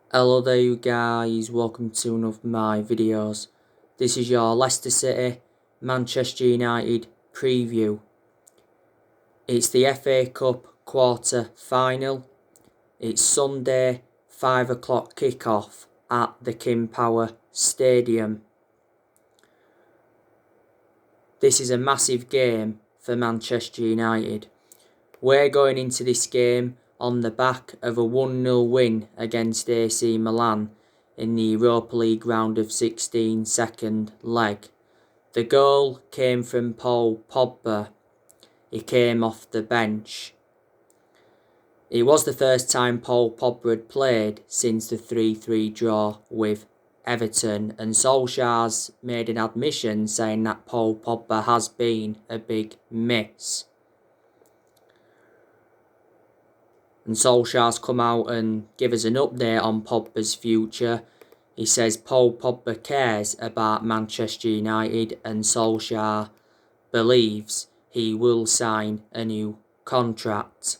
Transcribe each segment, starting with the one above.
Hello there you guys, welcome to one of my videos. This is your Leicester City, Manchester United preview. It's the FA Cup quarter final. It's Sunday, 5 o'clock kickoff at the King Power Stadium. This is a massive game for Manchester United. We're going into this game on the back of a 1-0 win against AC Milan in the Europa League round of 16 second leg. The goal came from Paul Pogba. He came off the bench. It was the first time Paul Pogba had played since the 3-3 draw with Everton, and Solskjaer's made an admission saying that Paul Pogba has been a big miss. And Solskjaer's come out and give us an update on Pogba's future. He says Paul Pogba cares about Manchester United and Solskjaer believes he will sign a new contract.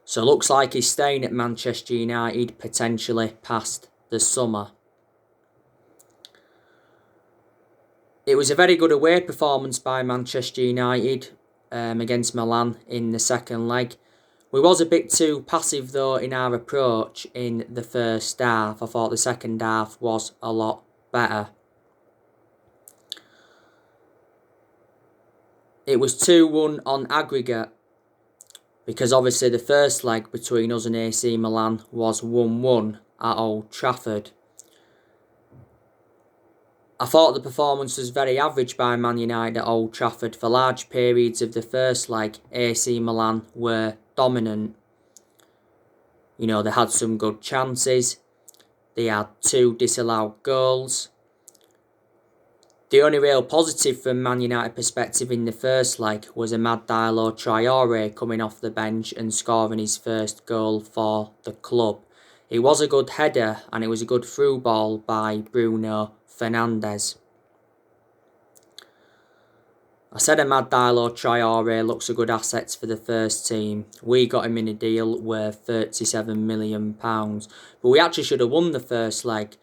So looks like he's staying at Manchester United potentially past the summer. It was a very good away performance by Manchester United against Milan in the second leg. We was a bit too passive though in our approach in the first half. I thought the second half was a lot better. It was 2-1 on aggregate because obviously the first leg between us and AC Milan was 1-1 at Old Trafford. I thought the performance was very average by Man United at Old Trafford. For large periods of the first leg, AC Milan were dominant. You know, they had some good chances. They had 2 disallowed goals. The only real positive from Man United perspective in the first leg was Amad Diallo Traore coming off the bench and scoring his first goal for the club. It was a good header and it was a good through ball by Bruno Fernandes. I said Amad Diallo Traore looks a good asset for the first team. We got him in a deal worth £37 million. But we actually should have won the first leg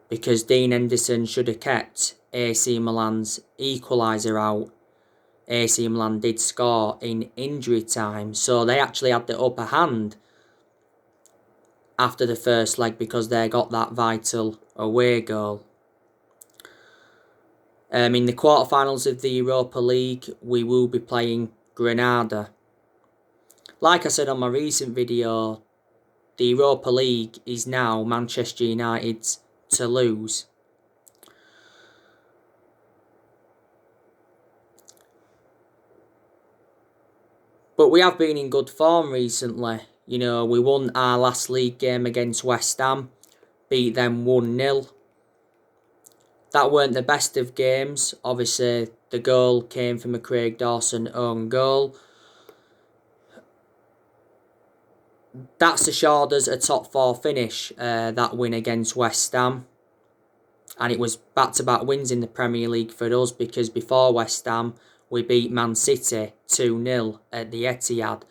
because Dean Henderson should have kept AC Milan's equaliser out. AC Milan did score in injury time, so they actually had the upper hand after the first leg because they got that vital away goal. In the quarterfinals of the Europa League, we will be playing Granada. Like I said on my recent video, the Europa League is now Manchester United's to lose. But we have been in good form recently. You know, we won our last league game against West Ham, beat them 1-0. That weren't the best of games. Obviously, the goal came from a Craig Dawson own goal. That's assured us a top 4 finish, that win against West Ham. And it was back-to-back wins in the Premier League for us because before West Ham, we beat Man City 2-0 at the Etihad.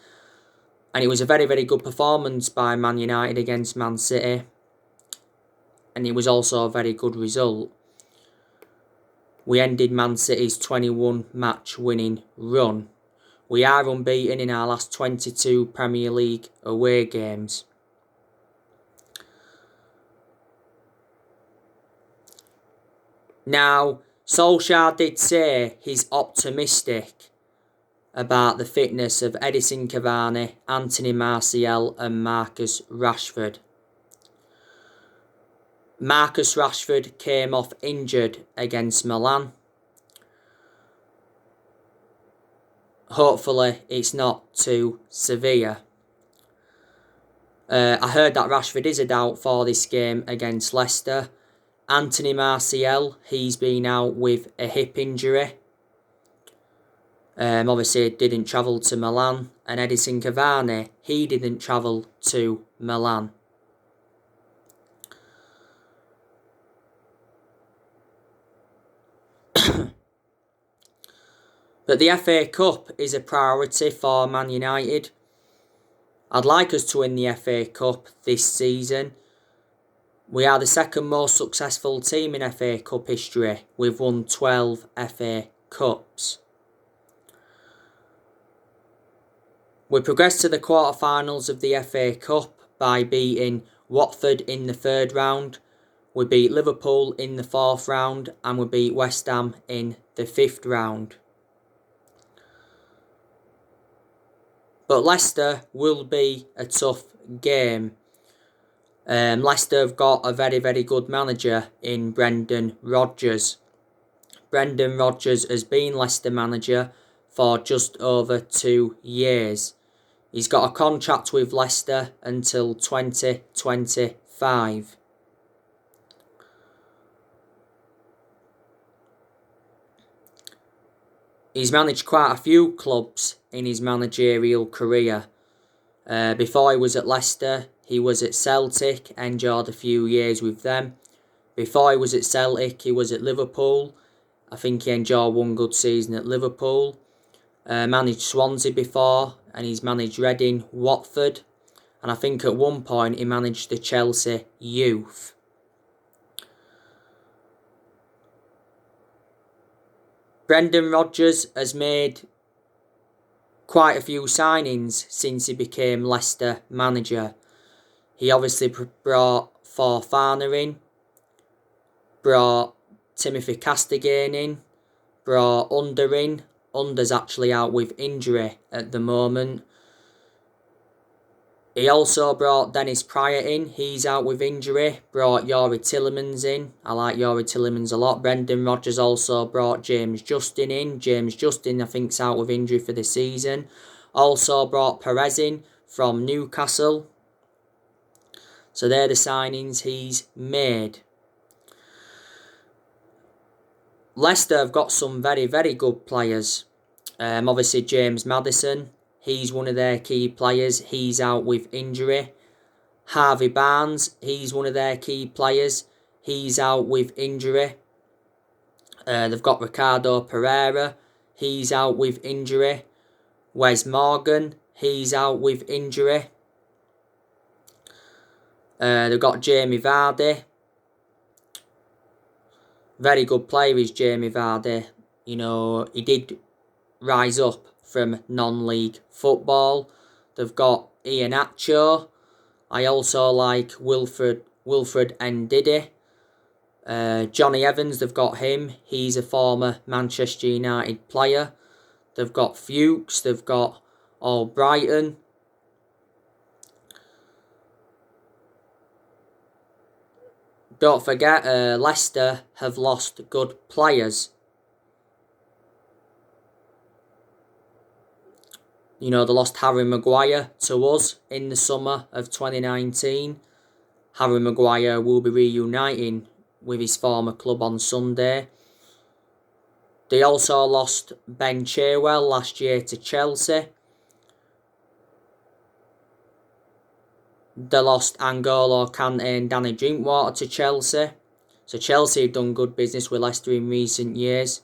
And it was a very, very good performance by Man United against Man City. And it was also a very good result. We ended Man City's 21 match winning run. We are unbeaten in our last 22 Premier League away games. Now, Solskjaer did say he's optimistic about the fitness of Edinson Cavani, Anthony Martial and Marcus Rashford. Marcus Rashford came off injured against Milan. Hopefully it's not too severe. I heard that Rashford is a doubt for this game against Leicester. Anthony Martial, he's been out with a hip injury. Obviously didn't travel to Milan. And Edinson Cavani, he didn't travel to Milan. But the FA Cup is a priority for Man United. I'd like us to win the FA Cup this season. We are the second most successful team in FA Cup history. We've won 12 FA Cups. We progressed to the quarterfinals of the FA Cup by beating Watford in the third round. We beat Liverpool in the fourth round and we beat West Ham in the fifth round. But Leicester will be a tough game. Leicester have got a very, very good manager in Brendan Rodgers. Brendan Rodgers has been Leicester manager for just over 2 years. He's got a contract with Leicester until 2025. He's managed quite a few clubs in his managerial career. Before he was at Leicester, he was at Celtic, endured a few years with them. Before he was at Celtic, he was at Liverpool. I think he enjoyed one good season at Liverpool. Managed Swansea before, and he's managed Reading, Watford, and I think at one point he managed the Chelsea youth. Brendan Rodgers has made quite a few signings since he became Leicester manager. He obviously brought Fofana in, brought Timothy Castigain in, brought Under in. Under's actually out with injury at the moment. He also brought Dennis Pryor in. He's out with injury. Brought Youri Tielemans in. I like Youri Tielemans a lot. Brendan Rodgers also brought James Justin in. James Justin, I think, is out with injury for the season. Also brought Perez in from Newcastle. So they're the signings he's made. Leicester have got some very, very good players. Obviously, James Maddison. He's one of their key players. He's out with injury. Harvey Barnes, he's one of their key players. He's out with injury. They've got Ricardo Pereira. He's out with injury. Wes Morgan, he's out with injury. They've got Jamie Vardy. Very good player is Jamie Vardy. You know, he did rise up from non-league football. They've got Iheanacho. I also like Wilfred Ndidi. Johnny Evans, they've got him. He's a former Manchester United player. They've got Fuchs. They've got Albrighton. Don't forget, Leicester have lost good players. You know, they lost Harry Maguire to us in the summer of 2019. Harry Maguire will be reuniting with his former club on Sunday. They also lost Ben Chilwell last year to Chelsea. They lost N'Golo Kante and Danny Drinkwater to Chelsea. So Chelsea have done good business with Leicester in recent years.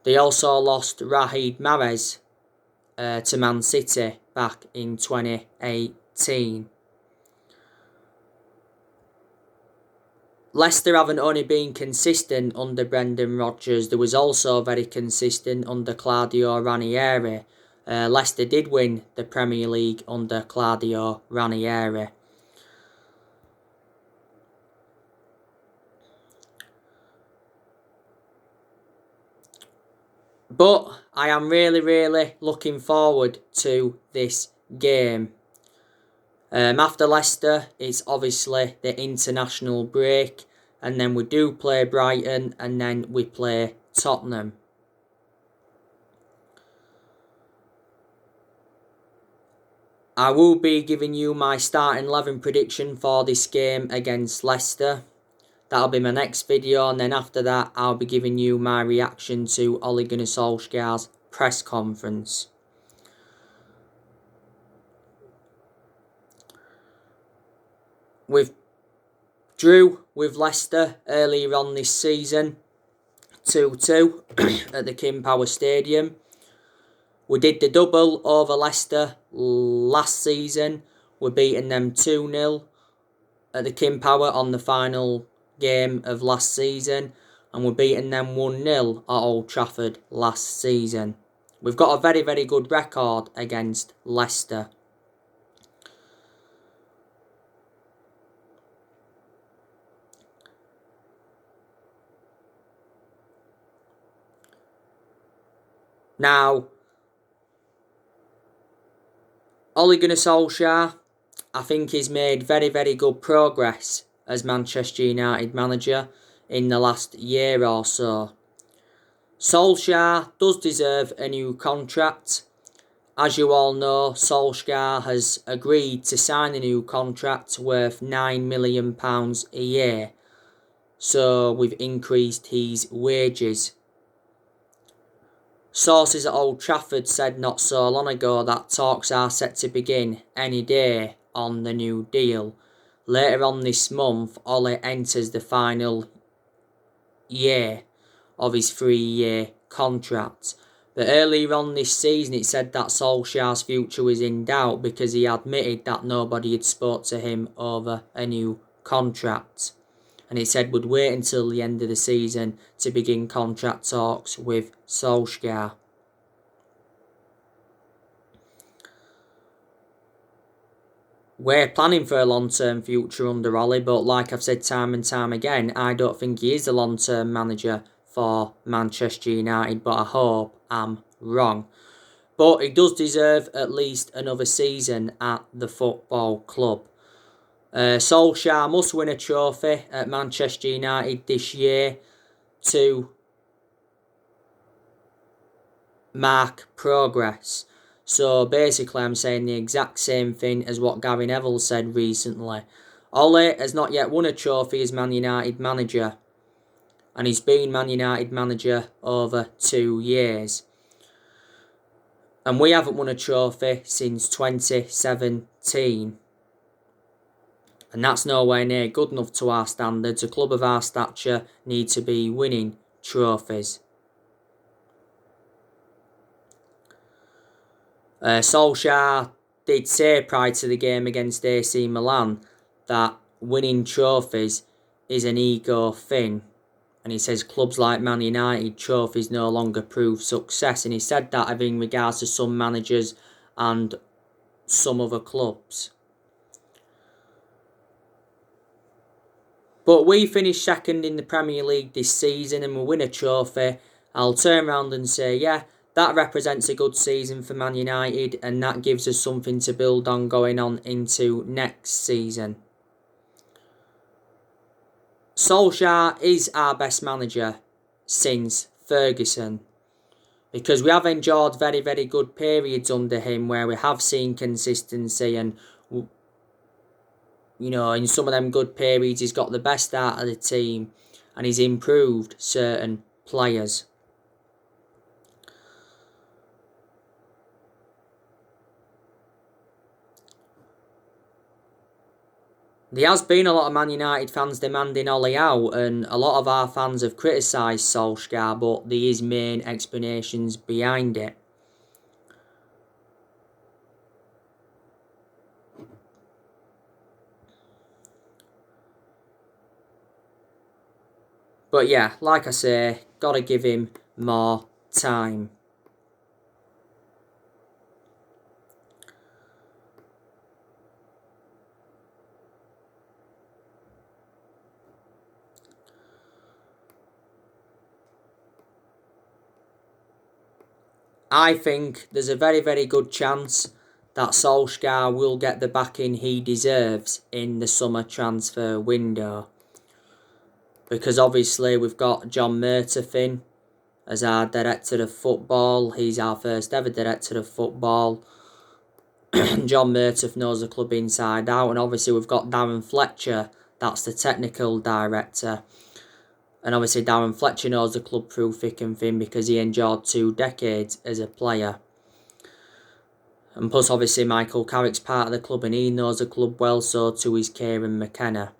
They also lost Riyad Mahrez to Man City back in 2018. Leicester haven't only been consistent under Brendan Rodgers, they was also very consistent under Claudio Ranieri. Leicester did win the Premier League under Claudio Ranieri. But I am really, really looking forward to this game. After Leicester, it's obviously the international break. And then we do play Brighton and then we play Tottenham. I will be giving you my starting 11 prediction for this game against Leicester. That'll be my next video, and then after that I'll be giving you my reaction to Ole Gunnar Solskjaer's press conference. We drew with Leicester earlier on this season, 2-2 at the King Power Stadium. We did the double over Leicester last season. We're beating them 2-0 at the King Power on the final game of last season. And we're beating them 1-0 at Old Trafford last season. We've got a very, very good record against Leicester. Now, Ole Gunnar Solskjaer, I think he's made very, very good progress as Manchester United manager in the last year or so. Solskjaer does deserve a new contract. As you all know, Solskjaer has agreed to sign a new contract worth £9 million a year. So we've increased his wages. Sources at Old Trafford said not so long ago that talks are set to begin any day on the new deal. Later on this month, Ole enters the final year of his 3-year contract. But earlier on this season, it said that Solskjaer's future was in doubt because he admitted that nobody had spoke to him over a new contract. And he said would wait until the end of the season to begin contract talks with Solskjaer. We're planning for a long-term future under Ole, but like I've said time and time again, I don't think he is the long-term manager for Manchester United, but I hope I'm wrong. But he does deserve at least another season at the football club. Solskjaer must win a trophy at Manchester United this year to mark progress. So basically I'm saying the exact same thing as what Gary Neville said recently. Ole has not yet won a trophy as Man United manager, and he's been Man United manager over 2 years. And we haven't won a trophy since 2017. And that's nowhere near good enough to our standards. A club of our stature need to be winning trophies. Solskjaer did say prior to the game against AC Milan that winning trophies is an ego thing. And he says clubs like Man United, trophies no longer prove success. And he said that in regards to some managers and some other clubs. But we finished second in the Premier League this season and we win a trophy. I'll turn around and say, yeah, that represents a good season for Man United and that gives us something to build on going on into next season. Solskjaer is our best manager since Ferguson, because we have enjoyed very, very good periods under him where we have seen consistency, and you know, in some of them good periods he's got the best out of the team and he's improved certain players. There has been a lot of Man United fans demanding Ole out, and a lot of our fans have criticised Solskjaer, but there is main explanations behind it. But yeah, like I say, gotta give him more time. I think there's a very, very good chance that Solskjaer will get the backing he deserves in the summer transfer window. Because obviously we've got John Murtaugh as our director of football. He's our first ever director of football. John Murtaugh knows the club inside out. And obviously we've got Darren Fletcher, that's the technical director. And obviously Darren Fletcher knows the club through thick and thin because he endured 2 decades as a player. And plus obviously Michael Carrick's part of the club and he knows the club well, so too is Kieran McKenna.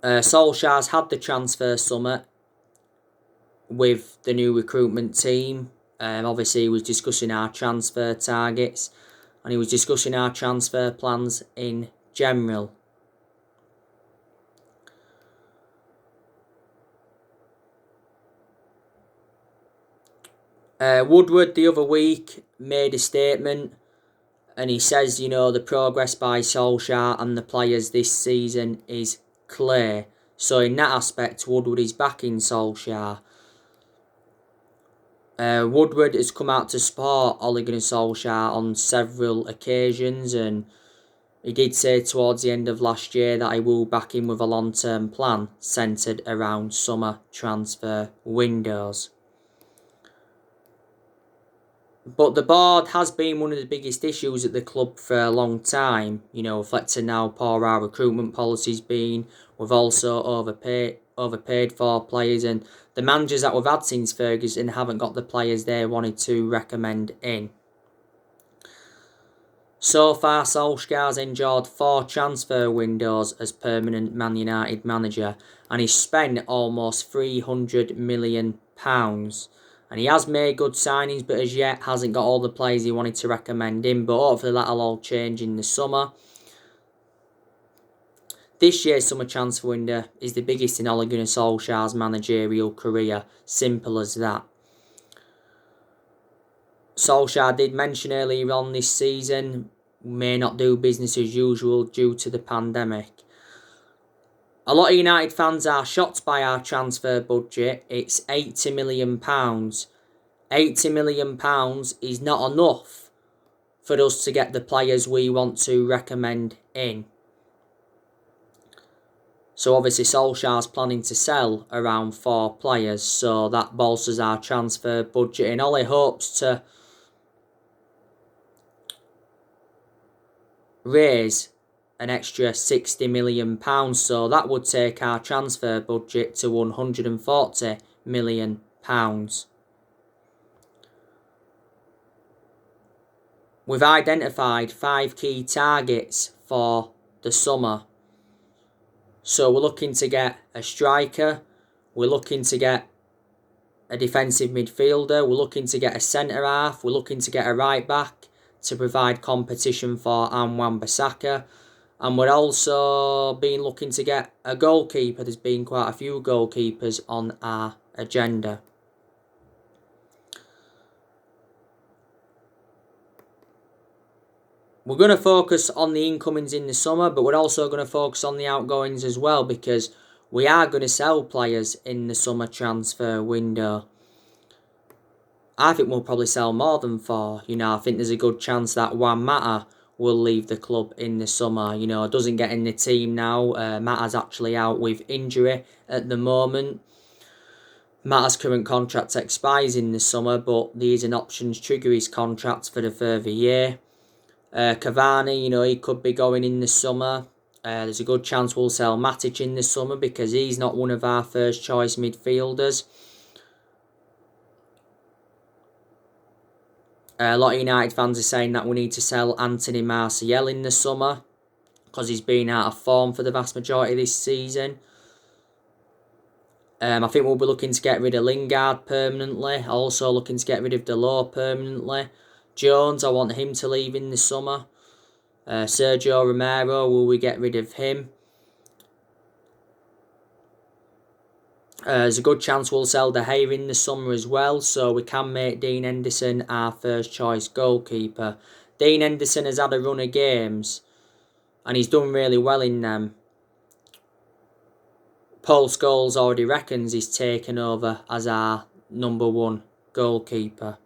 Solskjaer's had the transfer summer. with the new recruitment team. Obviously, he was discussing our transfer targets and he was discussing our transfer plans in general. Woodward the other week made a statement and he says, the progress by Solskjaer and the players this season is clear. So in that aspect, Woodward is backing Solskjaer. Woodward has come out to support Ole Gunnar Solskjaer on several occasions, and he did say towards the end of last year that he will back him with a long-term plan centred around summer transfer windows. But the board has been one of the biggest issues at the club for a long time, reflecting how poor our recruitment policy's been. We've also overpaid for players, and the managers that we've had since Ferguson haven't got the players they wanted to recommend in. So far, Solskjaer's endured 4 transfer windows as permanent Man United manager, and he's spent almost £300 million. And he has made good signings, but as yet hasn't got all the players he wanted to recommend in. But hopefully that'll all change in the summer. This year's summer transfer window is the biggest in Ole Gunnar Solskjaer's managerial career. Simple as that. Solskjaer did mention earlier on this season may not do business as usual due to the pandemic. A lot of United fans are shocked by our transfer budget. It's £80 million. £80 million is not enough for us to get the players we want to recommend in. So obviously Solskjaer's planning to sell around 4 players, so that bolsters our transfer budget, and Ole hopes to raise an extra £60 million, so that would take our transfer budget to £140 million. We've identified 5 key targets for the summer. So we're looking to get a striker, we're looking to get a defensive midfielder, we're looking to get a centre-half, we're looking to get a right-back to provide competition for Wan-Bissaka. And we're also been looking to get a goalkeeper. There's been quite a few goalkeepers on our agenda. We're going to focus on the incomings in the summer, but we're also going to focus on the outgoings as well, because we are going to sell players in the summer transfer window. I think we'll probably sell more than 4. I think there's a good chance that Juan Mata will leave the club in the summer. Doesn't get in the team now. Mata's actually out with injury at the moment. Mata's current contract expires in the summer, but there is an option to trigger his contract for the further year. Cavani, he could be going in the summer. There's a good chance we'll sell Matic in the summer because he's not one of our first choice midfielders. A lot of United fans are saying that we need to sell Anthony Martial in the summer because he's been out of form for the vast majority of this season. I think we'll be looking to get rid of Lingard permanently. Also looking to get rid of Delors permanently. Jones, I want him to leave in the summer. Sergio Romero, will we get rid of him? There's a good chance we'll sell De Gea in the summer as well, so we can make Dean Henderson our first choice goalkeeper. Dean Henderson has had a run of games and he's done really well in them. Paul Scholes already reckons he's taken over as our number 1 goalkeeper.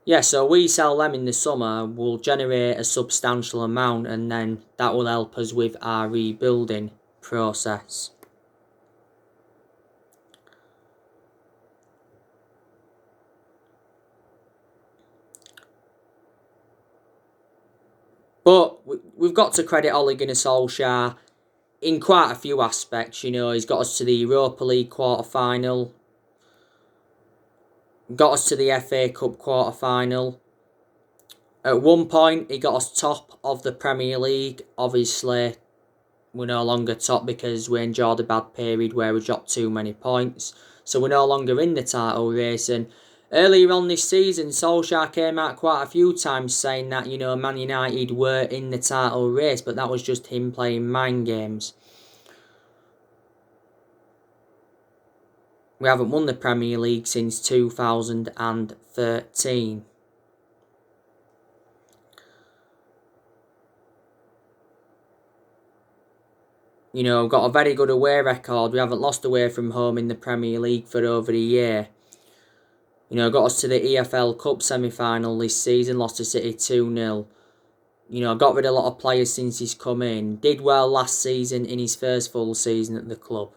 Yeah, so we sell them in the summer, we'll generate a substantial amount, and then that will help us with our rebuilding process. But we've got to credit Ole Gunnar Solskjaer in quite a few aspects. He's got us to the Europa League quarter-final, got us to the FA Cup quarter-final. At one point, he got us top of the Premier League. Obviously, we're no longer top because we endured a bad period where we dropped too many points. So we're no longer in the title race. And earlier on this season, Solskjaer came out quite a few times saying that, Man United were in the title race, but that was just him playing mind games. We haven't won the Premier League since 2013. We've got a very good away record. We haven't lost away from home in the Premier League for over a year. Got us to the EFL Cup semi-final this season, lost to City 2-0. Got rid of a lot of players since he's come in. Did well last season in his first full season at the club.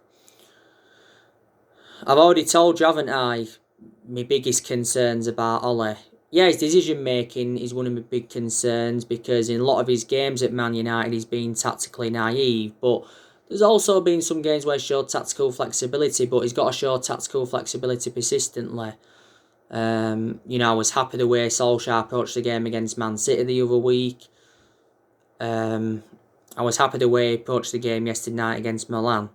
I've already told you, haven't I, my biggest concerns about Ole. Yeah, his decision making is one of my big concerns because in a lot of his games at Man United he's been tactically naive, but there's also been some games where he's showed tactical flexibility, but he's got to show tactical flexibility persistently. I was happy the way Solskjaer approached the game against Man City the other week. I was happy the way he approached the game yesterday night against Milan.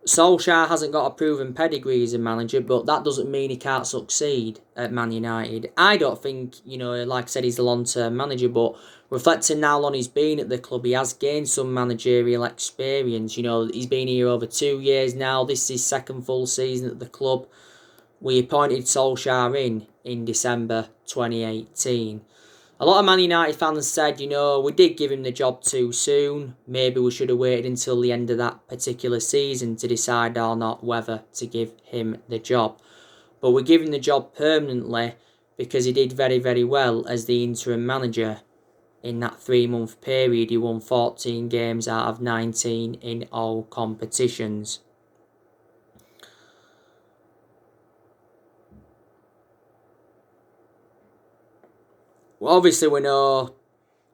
Solskjaer hasn't got a proven pedigree as a manager, but that doesn't mean he can't succeed at Man United. I don't think, like I said, he's a long-term manager, but reflecting now on he's been at the club, he has gained some managerial experience. He's been here over 2 years now. This is his second full season at the club. We appointed Solskjaer in December 2018. A lot of Man United fans said, we did give him the job too soon. Maybe we should have waited until the end of that particular season to decide or not whether to give him the job. But we give him the job permanently because he did very, very well as the interim manager. In that 3-month period, he won 14 games out of 19 in all competitions. Well, obviously, we know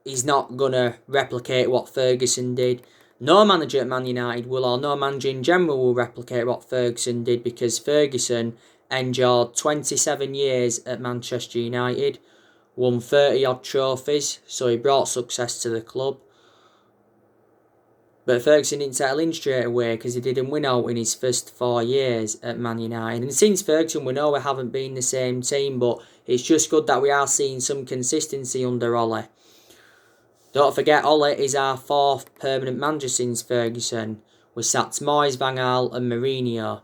he's not going to replicate what Ferguson did. No manager at Man United will, or no manager in general will replicate what Ferguson did because Ferguson endured 27 years at Manchester United, won 30-odd trophies, so he brought success to the club. But Ferguson didn't settle in straight away because he didn't win out in his first 4 years at Man United. And since Ferguson, we know we haven't been the same team, but it's just good that we are seeing some consistency under Ole. Don't forget, Ole is our 4th permanent manager since Ferguson. We sacked Moyes, Van Gaal and Mourinho.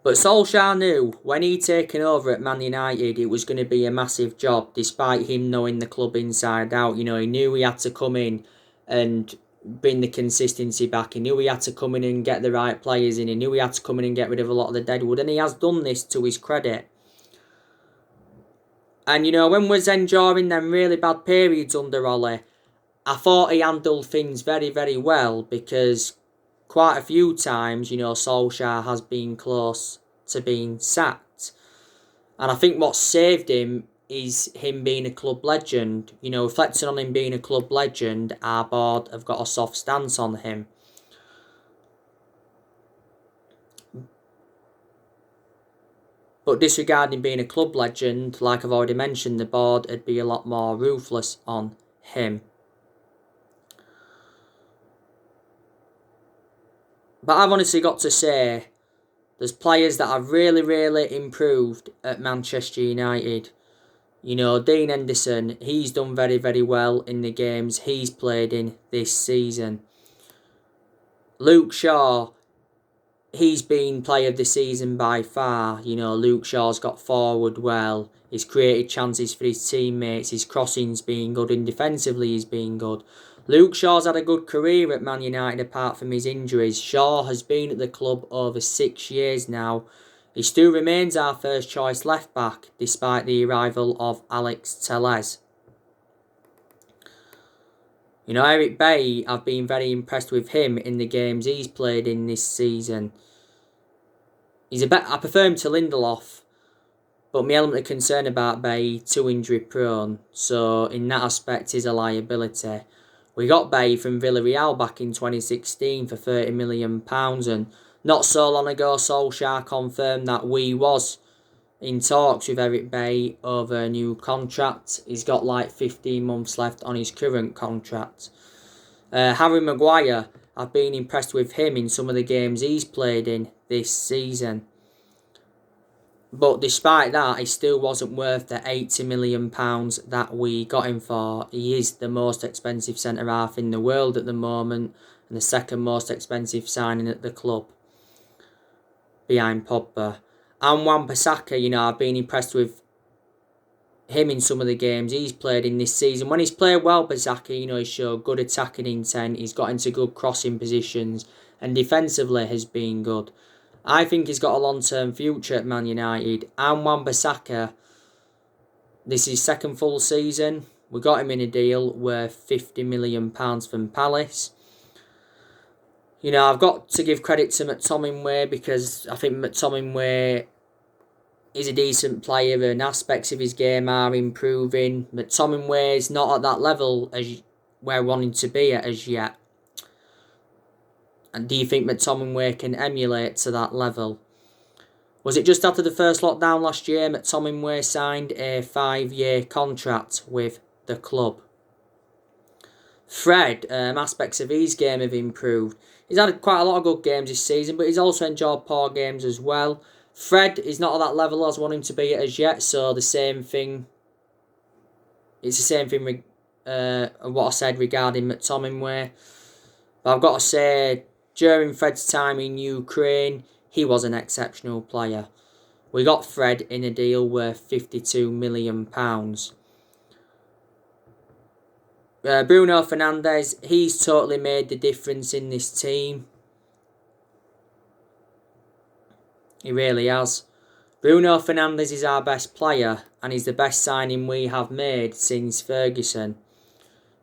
But Solskjaer knew when he'd taken over at Man United it was going to be a massive job despite him knowing the club inside out. He knew he had to come in and bring the consistency back. He knew he had to come in and get the right players in. He knew he had to come in and get rid of a lot of the deadwood. And he has done this to his credit. And when we was enduring them really bad periods under Ole, I thought he handled things very, very well because quite a few times, Solskjaer has been close to being sacked. And I think what saved him is him being a club legend. Reflecting on him being a club legend, our board have got a soft stance on him. But disregarding being a club legend, like I've already mentioned, the board would be a lot more ruthless on him. But I've honestly got to say, there's players that have really, really improved at Manchester United. Dean Henderson, he's done very, very well in the games he's played in this season. Luke Shaw, he's been player of the season by far. Luke Shaw's got forward well. He's created chances for his teammates. His crossing's been good and defensively he's been good. Luke Shaw's had a good career at Man United apart from his injuries. Shaw has been at the club over 6 years now. He still remains our first choice left back despite the arrival of Alex Telles. Eric Bailly, I've been very impressed with him in the games he's played in this season. I prefer him to Lindelof, but my element of concern about Bailly, too injury prone, so in that aspect he's a liability. We got Bailly from Villarreal back in 2016 for £30 million, and not so long ago Solskjaer confirmed that we was in talks with Eric Bailly over a new contract. He's got like 15 months left on his current contract. Harry Maguire, I've been impressed with him in some of the games he's played in this season. But despite that, he still wasn't worth the £80 million that we got him for. He is the most expensive centre-half in the world at the moment, and the second most expensive signing at the club, behind Pogba. And Wan-Bissaka, I've been impressed with him in some of the games he's played in this season. When he's played well, Bissaka, he's showed good attacking intent, he's got into good crossing positions, and defensively has been good. I think he's got a long-term future at Man United. And Wan-Bissaka, this is his second full season. We got him in a deal worth £50 million from Palace. I've got to give credit to McTominay because I think McTominay is a decent player and aspects of his game are improving. McTominay is not at that level as we're wanting to be at as yet. And do you think McTominay can emulate to that level? Was it just after the first lockdown last year McTominay signed a 5-year contract with the club? Fred, aspects of his game have improved. He's had quite a lot of good games this season, but he's also enjoyed poor games as well. Fred is not at that level I was wanting to be at as yet, so the same thing. It's the same thing what I said regarding McTominay. But I've got to say, during Fred's time in Ukraine, he was an exceptional player. We got Fred in a deal worth £52 million. Bruno Fernandes, he's totally made the difference in this team. He really has. Bruno Fernandes is our best player and he's the best signing we have made since Ferguson.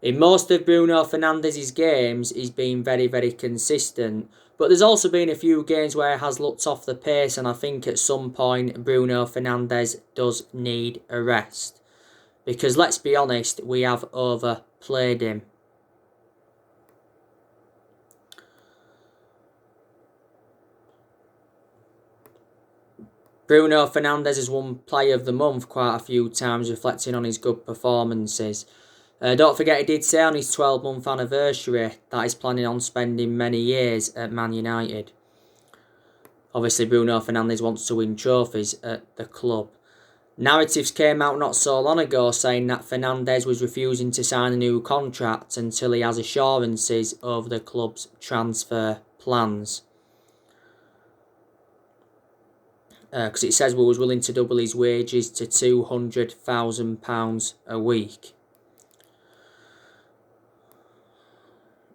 In most of Bruno Fernandes' games, he's been very, very consistent. But there's also been a few games where he has looked off the pace, and I think at some point Bruno Fernandes does need a rest. Because let's be honest, we have overplayed him. Bruno Fernandes has won Player of the Month quite a few times, reflecting on his good performances. Don't forget he did say on his 12-month anniversary that he's planning on spending many years at Man United. Obviously Bruno Fernandes wants to win trophies at the club. Narratives came out not so long ago saying that Fernandes was refusing to sign a new contract until he has assurances of the club's transfer plans. Because it says we was willing to double his wages to £200,000 a week.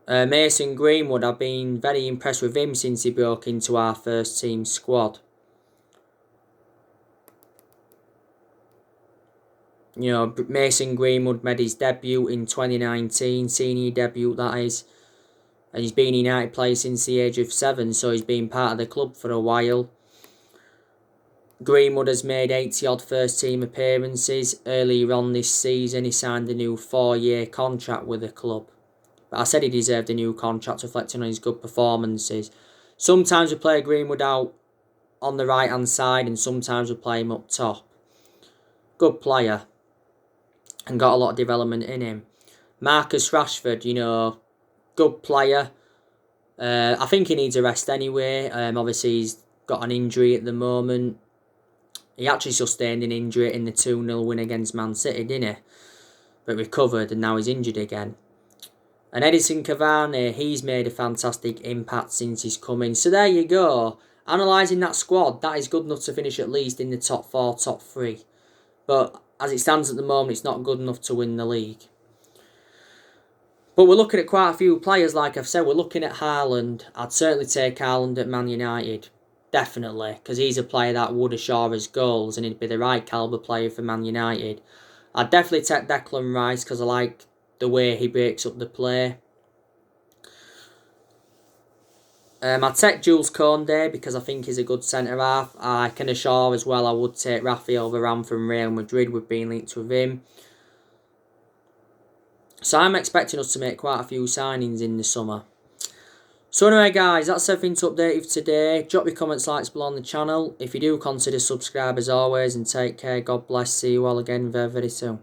Mason Greenwood, I've been very impressed with him since he broke into our first team squad. Mason Greenwood made his debut in 2019, senior debut that is. And he's been a United player since the age of 7, so he's been part of the club for a while. Greenwood has made 80-odd first-team appearances. Earlier on this season, he signed a new 4-year contract with the club. But I said he deserved a new contract, reflecting on his good performances. Sometimes we play Greenwood out on the right-hand side, and sometimes we play him up top. Good player, and got a lot of development in him. Marcus Rashford, good player. I think he needs a rest anyway. Obviously, he's got an injury at the moment. He actually sustained an injury in the 2-0 win against Man City, didn't he? But recovered and now he's injured again. And Edison Cavani, he's made a fantastic impact since he's come in. So there you go. Analysing that squad, that is good enough to finish at least in the top 4, top 3. But as it stands at the moment, it's not good enough to win the league. But we're looking at quite a few players, like I've said. We're looking at Haaland. I'd certainly take Haaland at Man United. Definitely. Because he's a player that would assure us goals and he'd be the right calibre player for Man United. I'd definitely take Declan Rice because I like the way he breaks up the play. I'd take Jules Koundé because I think he's a good centre-half. I can assure as well I would take Rafael Varane from Real Madrid. We've been linked with him. So I'm expecting us to make quite a few signings in the summer. So anyway guys, that's everything to update you for today. Drop your comments, likes below on the channel. If you do, consider subscribe as always, and take care. God bless. See you all again very, very soon.